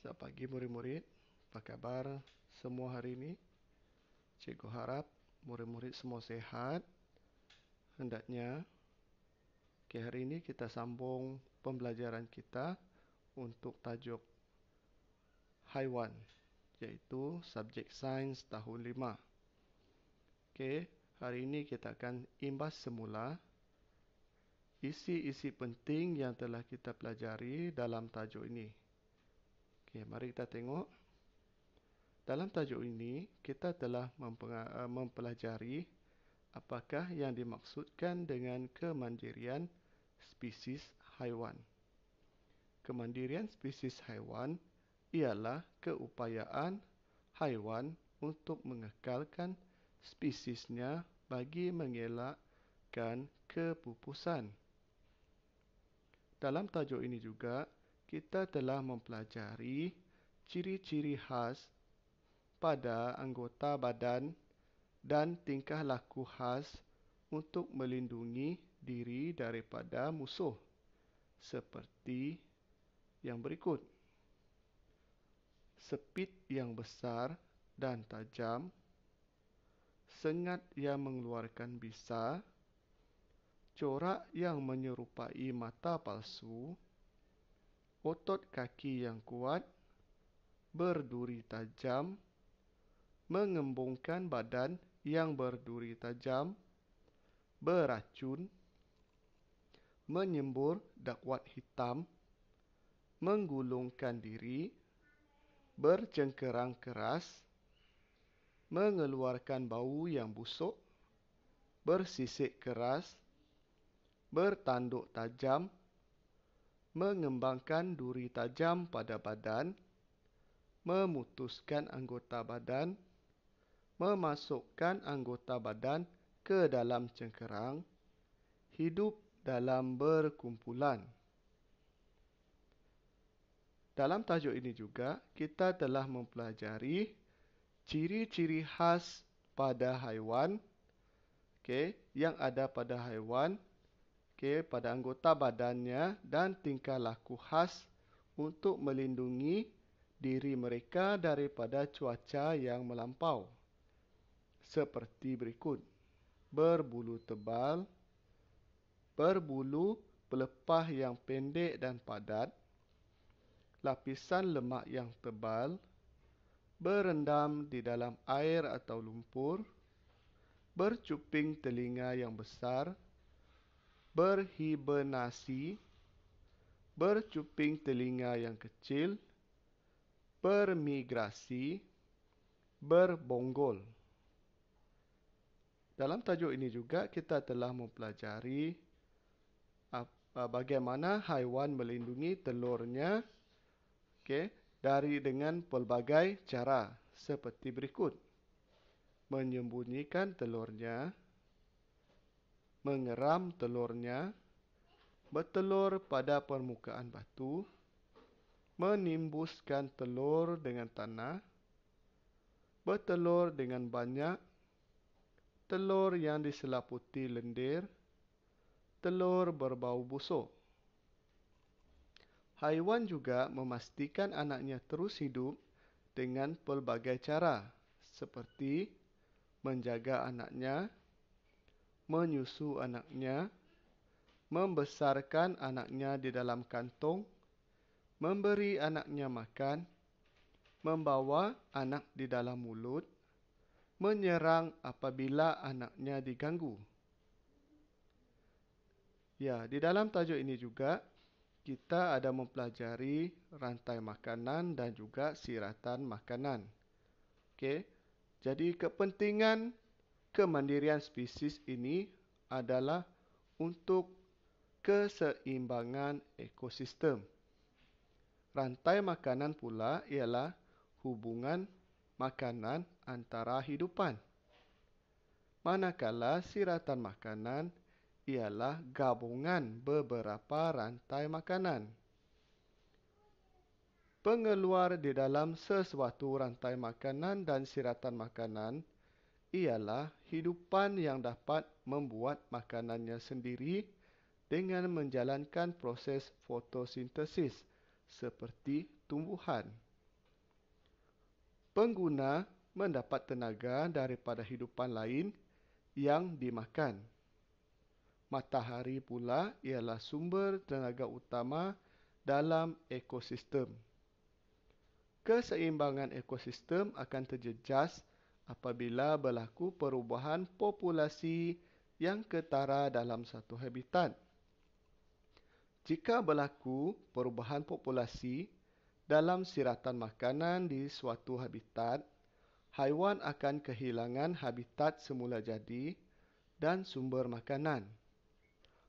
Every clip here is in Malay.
Selamat pagi murid-murid. Apa kabar semua hari ini? Cikgu harap murid-murid semua sehat. Hendaknya hari ini kita sambung pembelajaran kita untuk tajuk haiwan, iaitu subjek sains tahun 5. Hari ini kita akan imbas semula isi-isi penting yang telah kita pelajari dalam tajuk ini. Mari kita tengok. Dalam tajuk ini, kita telah mempelajari apakah yang dimaksudkan dengan kemandirian spesies haiwan. Kemandirian spesies haiwan ialah keupayaan haiwan untuk mengekalkan spesiesnya bagi mengelakkan kepupusan. Dalam tajuk ini juga, kita telah mempelajari ciri-ciri khas pada anggota badan dan tingkah laku khas untuk melindungi diri daripada musuh seperti yang berikut. Sepit yang besar dan tajam, sengat yang mengeluarkan bisa, corak yang menyerupai mata palsu, otot kaki yang kuat, berduri tajam, mengembungkan badan yang berduri tajam, beracun, menyembur dakwat hitam, menggulungkan diri, bercengkerang keras, mengeluarkan bau yang busuk, bersisik keras, bertanduk tajam, mengembangkan duri tajam pada badan, memutuskan anggota badan, memasukkan anggota badan ke dalam cengkerang, hidup dalam berkumpulan. Dalam tajuk ini juga, kita telah mempelajari ciri-ciri khas pada haiwan, yang ada pada haiwan, pada anggota badannya dan tingkah laku khas untuk melindungi diri mereka daripada cuaca yang melampau. Seperti berikut: berbulu tebal, berbulu pelepah yang pendek dan padat, lapisan lemak yang tebal, berendam di dalam air atau lumpur, bercuping telinga yang besar, berhibernasi, bercuping telinga yang kecil, bermigrasi, berbonggol. Dalam tajuk ini juga kita telah mempelajari bagaimana haiwan melindungi telurnya dengan pelbagai cara seperti berikut: menyembunyikan telurnya, mengeram telurnya, bertelur pada permukaan batu, menimbuskan telur dengan tanah, bertelur dengan banyak, telur yang diselaputi lendir, telur berbau busuk. Haiwan juga memastikan anaknya terus hidup dengan pelbagai cara, seperti menjaga anaknya, menyusu anaknya, membesarkan anaknya di dalam kantung, memberi anaknya makan, membawa anak di dalam mulut, menyerang apabila anaknya diganggu. Di dalam tajuk ini juga, kita ada mempelajari rantai makanan dan juga siratan makanan. Jadi kepentingan kemandirian spesies ini adalah untuk keseimbangan ekosistem. Rantai makanan pula ialah hubungan makanan antara hidupan. Manakala siratan makanan ialah gabungan beberapa rantai makanan. Pengeluar di dalam sesuatu rantai makanan dan siratan makanan ialah hidupan yang dapat membuat makanannya sendiri dengan menjalankan proses fotosintesis seperti tumbuhan. pengguna mendapat tenaga daripada hidupan lain yang dimakan. Matahari pula ialah sumber tenaga utama dalam ekosistem. Keseimbangan ekosistem akan terjejas apabila berlaku perubahan populasi yang ketara dalam satu habitat. Jika berlaku perubahan populasi dalam siratan makanan di suatu habitat, haiwan akan kehilangan habitat semula jadi dan sumber makanan.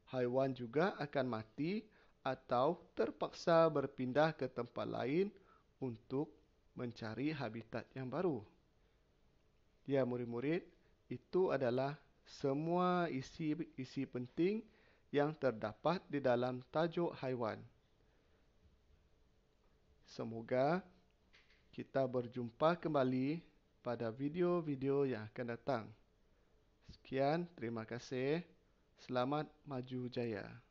Haiwan juga akan mati atau terpaksa berpindah ke tempat lain untuk mencari habitat yang baru. Ya murid-murid, itu adalah semua isi penting yang terdapat di dalam tajuk haiwan. Semoga kita berjumpa kembali pada video-video yang akan datang. Sekian, terima kasih. Selamat maju jaya.